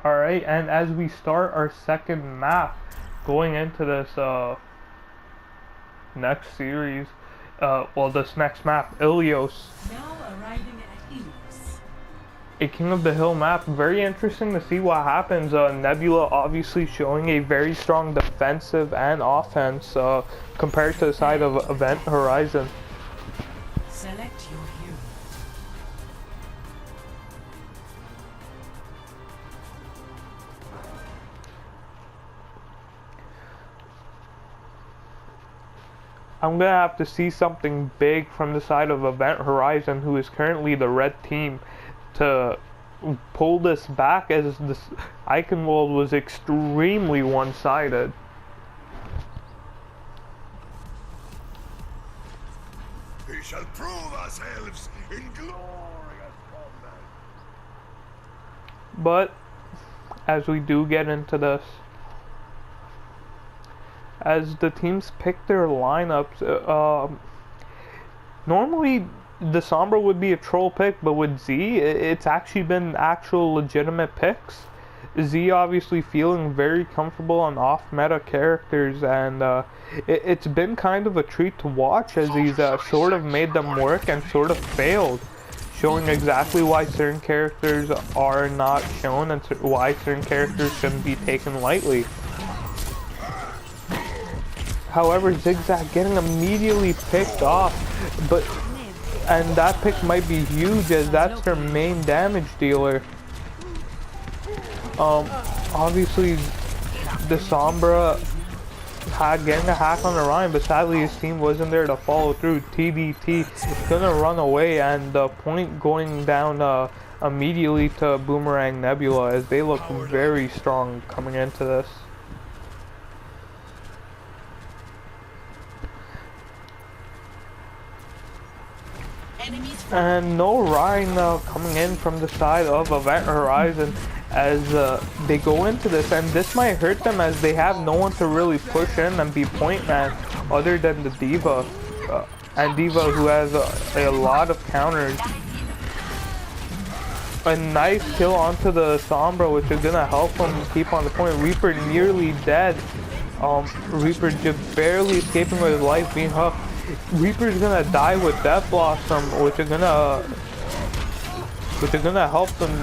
Alright, and as we start our second map, going into this next series, this next map, Ilios. Now arriving at Ilios. A King of the Hill map. Very interesting to see what happens. Nebula obviously showing a very strong defensive and offense compared to the side of Event Horizon. Select your hero. I'm gonna have to see something big from the side of Event Horizon, who is currently the red team, to pull this back, as this Icon World was extremely one-sided. We shall prove ourselves in glorious combat. But as we do get into this, as the teams pick their lineups, normally the Sombra would be a troll pick, but with Z, it's actually been actual legitimate picks. Z obviously feeling very comfortable on off-meta characters, and it's been kind of a treat to watch as he's sort of made them work and sort of failed, showing exactly why certain characters are not shown and why certain characters shouldn't be taken lightly. However, Zigzag getting immediately picked off, and that pick might be huge as that's their main damage dealer. Obviously, the Sombra had getting a hack on the Ryan, but sadly his team wasn't there to follow through. TDT gonna run away, and the point going down immediately to Boomerang Nebula as they look very strong coming into this. And no Ryan coming in from the side of Event Horizon as they go into this, and this might hurt them as they have no one to really push in and be point man other than the D.Va, and D.Va who has a lot of counters. A nice kill onto the Sombra, which is gonna help him keep on the point. Reaper nearly dead. Reaper just barely escaping with his life being hooked. Reaper's gonna die with Death Blossom, which is gonna help them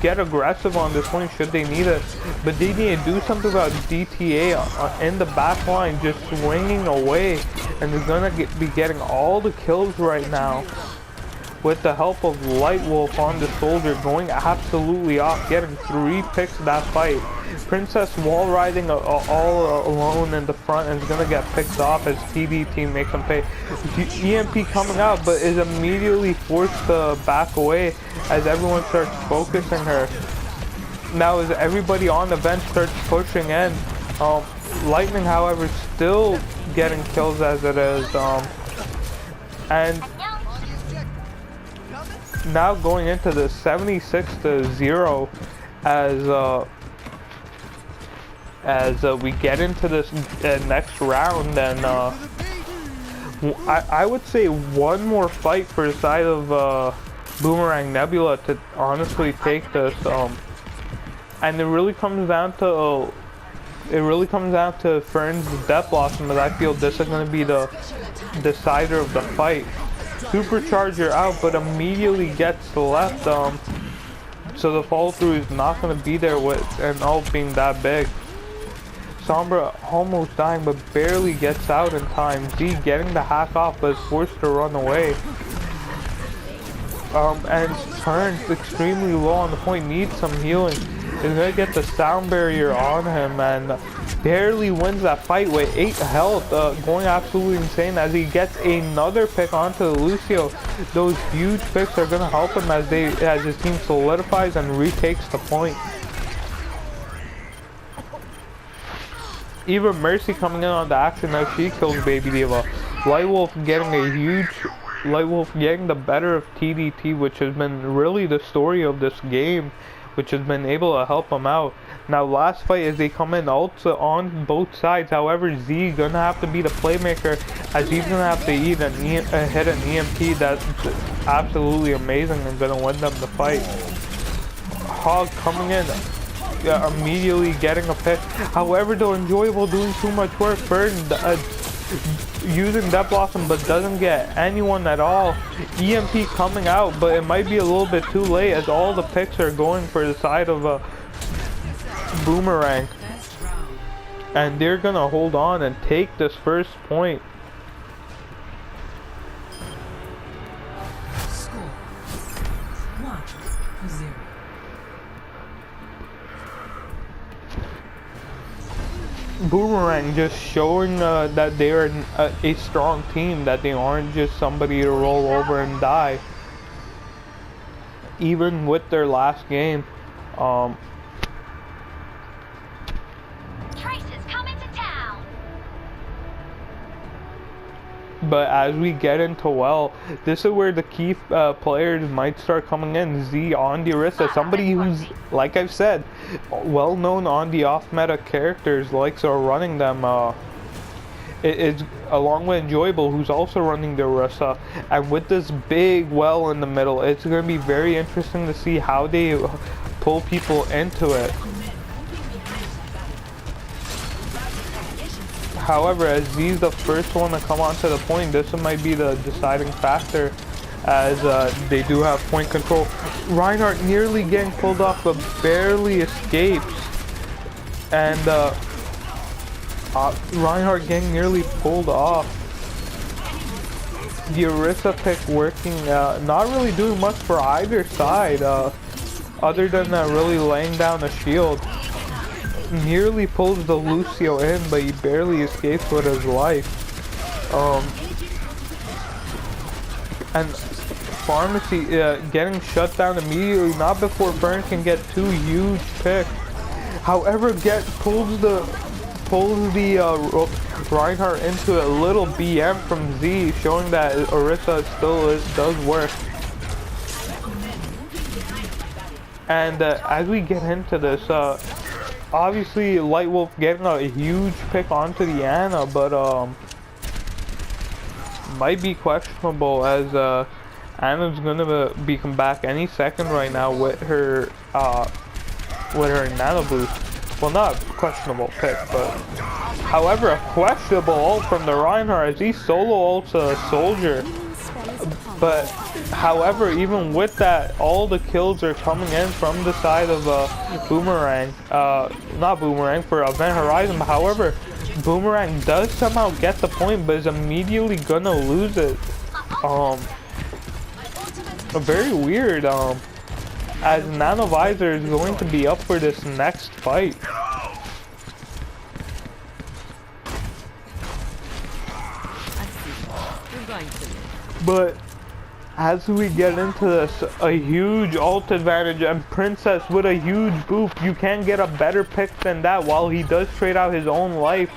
get aggressive on this point should they need it. But they need to do something about DTA in the back line, just swinging away, and they're gonna be getting all the kills right now with the help of Lightwolf on the soldier, going absolutely off, getting 3 picks of that fight. Princess wall riding all alone in the front and is gonna get picked off as TDT makes them pay. EMP coming out, but is immediately forced to back away as everyone starts focusing her. Now as everybody on the bench starts pushing in, Lightning however still getting kills as it is, and now going into the 76-0 as we get into this next round, and I would say one more fight for the side of Boomerang Nebula to honestly take this, and it really comes down to Fern's Death Blossom, but I feel this is going to be the decider of the fight. Supercharger out, but immediately gets left, so the follow through is not going to be there with an ult being that big. Sombra almost dying, but barely gets out in time. Z getting the hack off, but is forced to run away. And Fern's extremely low on the point, needs some healing. Is gonna get the sound barrier on him and barely wins that fight with 8 health, going absolutely insane as he gets another pick onto Lucio. Those huge picks are gonna help him as his team solidifies and retakes the point. Even Mercy coming in on the action as she kills Baby D.Va. Lightwolf getting the better of TDT, which has been really the story of this game, which has been able to help him out. Now last fight as they come in ults on both sides, however Z gonna have to be the playmaker as he's gonna have to hit an EMP that's absolutely amazing and gonna win them the fight. Hog coming in, immediately getting a pick. However, though, Enjoyable doing too much work. Burden using that blossom, but doesn't get anyone at all. EMP coming out, but it might be a little bit too late as all the picks are going for the side of a Boomerang. And they're gonna hold on and take this first point. Score 1-0. Boomerang just showing that they are a strong team, that they aren't just somebody to roll over and die. Even with their last game, but as we get into this is where the key players might start coming in. Z on the Orisa, somebody who's, like I've said, well known on the off meta characters, likes are running them. It's along with Enjoyable, who's also running the Orisa, and with this big well in the middle, it's going to be very interesting to see how they pull people into it. However, as Z's the first one to come onto the point, this might be the deciding factor, as they do have point control. Reinhardt nearly getting pulled off, but barely escapes. And Reinhardt getting nearly pulled off. The Orisa pick working, not really doing much for either side, other than really laying down a shield. Nearly pulls the Lucio in, but he barely escapes with his life. And Pharmacy getting shut down immediately, not before Burn can get two huge picks. However, pulls the Reinhardt into a little BM from Z, showing that Orisa still does work. And as we get into this, obviously Light Wolf getting a huge pick onto the Ana, but might be questionable, as Ana's gonna be come back any second right now with her Nano Boost. Well, not questionable pick, but however, a questionable ult from the Reinhardt as he solo ults a Soldier. But however, even with that, all the kills are coming in from the side of Boomerang. Not Boomerang, for Event Horizon. But however, Boomerang does somehow get the point, but is immediately gonna lose it. Very weird. As Nano Visor is going to be up for this next fight. But as we get into this, a huge ult advantage, and Princess with a huge boop. You can't get a better pick than that, while he does trade out his own life.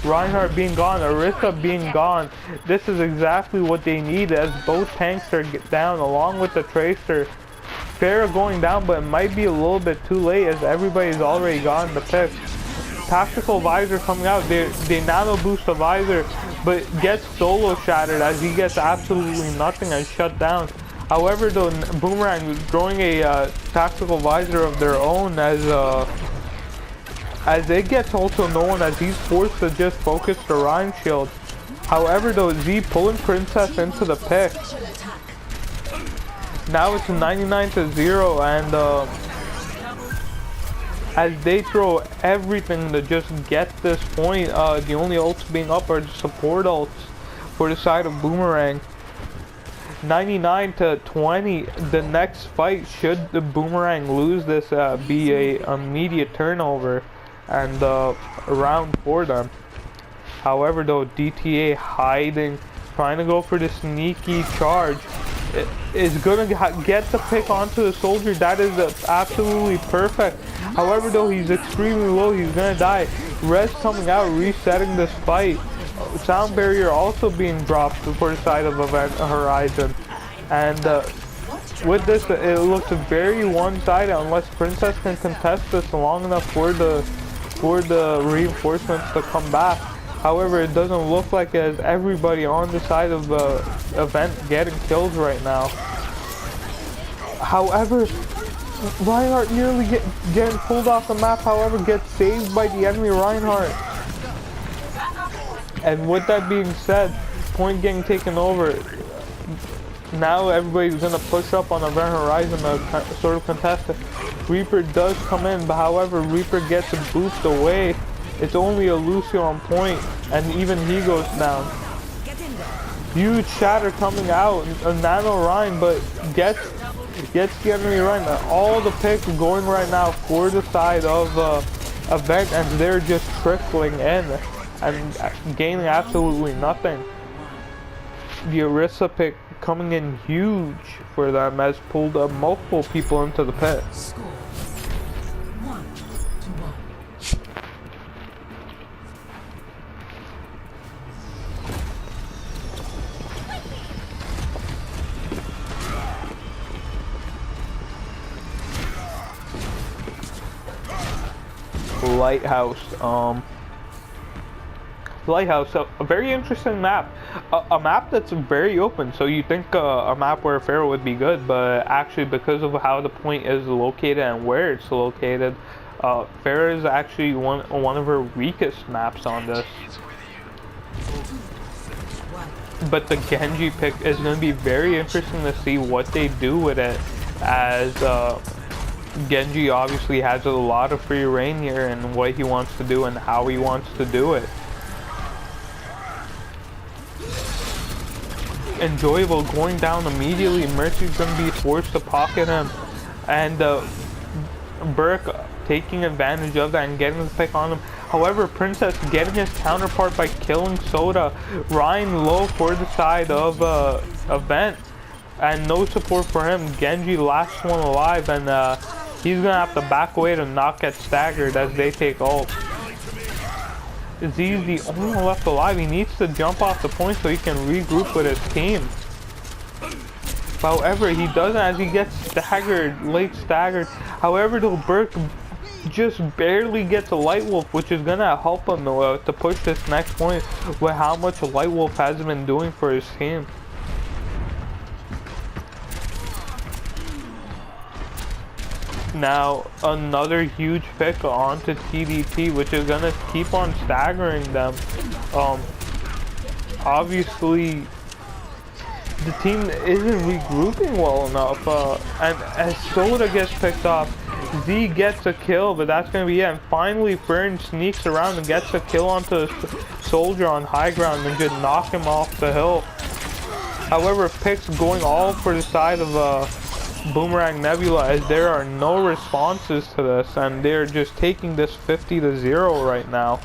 Reinhardt being gone, Orisa being gone. This is exactly what they need, as both tanks are down along with the Tracer. Pharah going down, but it might be a little bit too late, as everybody's already gotten the pick. Tactical Visor coming out, they nano boost the Visor, but gets solo shattered as he gets absolutely nothing and shut down. However, though, Boomerang is growing a Tactical Visor of their own, as it gets also known, as he's forced to just focus the Rhyme Shield. However, though, Z pulling Princess into the pick. Now it's 99-0, and as they throw everything to just get this point, the only ults being up are the support ults for the side of Boomerang. 99-20, the next fight, should the Boomerang lose this, be a immediate turnover and round for them. However, though, DTA hiding, trying to go for the sneaky charge. Is gonna get the pick onto the Soldier. That is absolutely perfect. However, though, he's extremely low, he's gonna die. Res coming out, resetting this fight. Sound barrier also being dropped for the side of Event Horizon. And with this, it looks very one-sided unless Princess can contest this long enough for the reinforcements to come back. However, it doesn't look like it, as everybody on the side of Event getting kills right now. However, Reinhardt nearly getting pulled off the map, however, gets saved by the enemy Reinhardt. And with that being said, point getting taken over. Now everybody's gonna push up on Event Horizon to sort of contest it. Reaper does come in, but however, Reaper gets booped away. It's only a Lucio on point, and even he goes down. Huge shatter coming out, a Nano Ryan, but gets the enemy Ryan. All the picks going right now for the side of Event, and they're just trickling in and gaining absolutely nothing. The Orisa pick coming in huge for them has pulled up multiple people into the pit. Score 1-1. Lighthouse, a very interesting map. A map that's very open, so you think a map where Pharaoh would be good, but actually because of how the point is located and where it's located, Pharaoh is actually one of her weakest maps on this. But the Genji pick is going to be very interesting to see what they do with it, as Genji obviously has a lot of free reign here and what he wants to do and how he wants to do it. Enjoyable going down immediately. Mercy's going to be forced to pocket him, and Burke taking advantage of that and getting the pick on him. However, Princess getting his counterpart by killing Soda. Ryan low for the side of Event, and no support for him. Genji last one alive, and he's gonna have to back away to not get staggered as they take ult. Z's the only one left alive. He needs to jump off the point so he can regroup with his team. However, he doesn't as he gets staggered, late staggered. However, though, Burke just barely gets a Light Wolf, which is gonna help him to push this next point with how much Light Wolf has been doing for his team. Now, another huge pick onto TDT, which is gonna keep on staggering them. Obviously, the team isn't regrouping well enough, and as Soda gets picked off, Z gets a kill, but that's gonna be it. And finally, Fern sneaks around and gets a kill onto the Soldier on high ground and just knock him off the hill. However, picks going all for the side of Boomerang Nebula, as there are no responses to this, and they're just taking this 50-0 right now.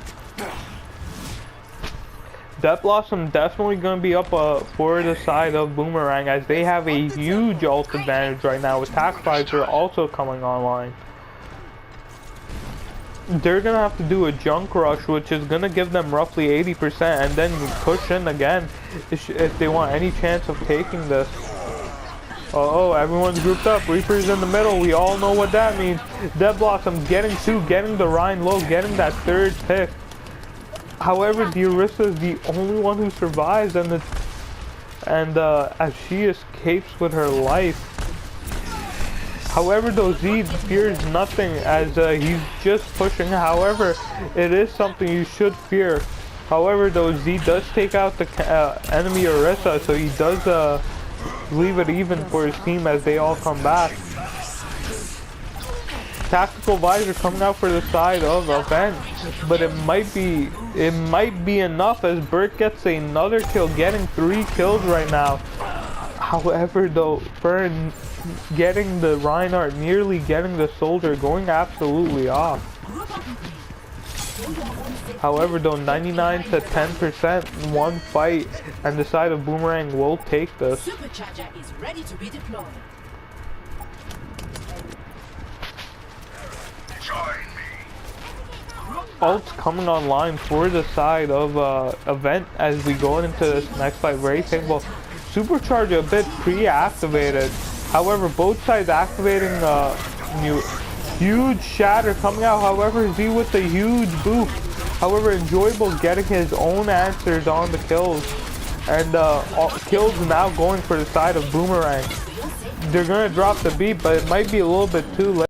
Death Blossom definitely going to be up for the side of Boomerang, as they have a huge ult advantage right now with Tac Visor also coming online. They're going to have to do a junk rush, which is going to give them roughly 80%, and then push in again if they want any chance of taking this. Oh, everyone's grouped up. Reaper's in the middle. We all know what that means. Death Blossom getting two, getting the Rhine low, getting that third pick. However, the Orisa is the only one who survives, and as she escapes with her life. However, though, Z fears nothing as he's just pushing. However, it is something you should fear. However, though, Z does take out the enemy Orisa, so he does leave it even for his team as they all come back. Tactical Visor coming out for the side of Event, but it might be enough as Burke gets another kill, getting 3 kills right now. However, though, Fern getting the Reinhardt, nearly getting the Soldier, going absolutely off. However, though, 99 to 10% in one fight, and the side of Boomerang will take this. Supercharger is ready to be deployed. Ult's coming online for the side of Event as we go into this next fight. Very capable. Supercharger a bit pre-activated. However, both sides activating new huge shatter coming out. However, Z with the huge boost. However, Enjoyable getting his own answers on the kills, and kills now going for the side of Boomerang. they're gonna drop the beat, but it might be a little bit too late.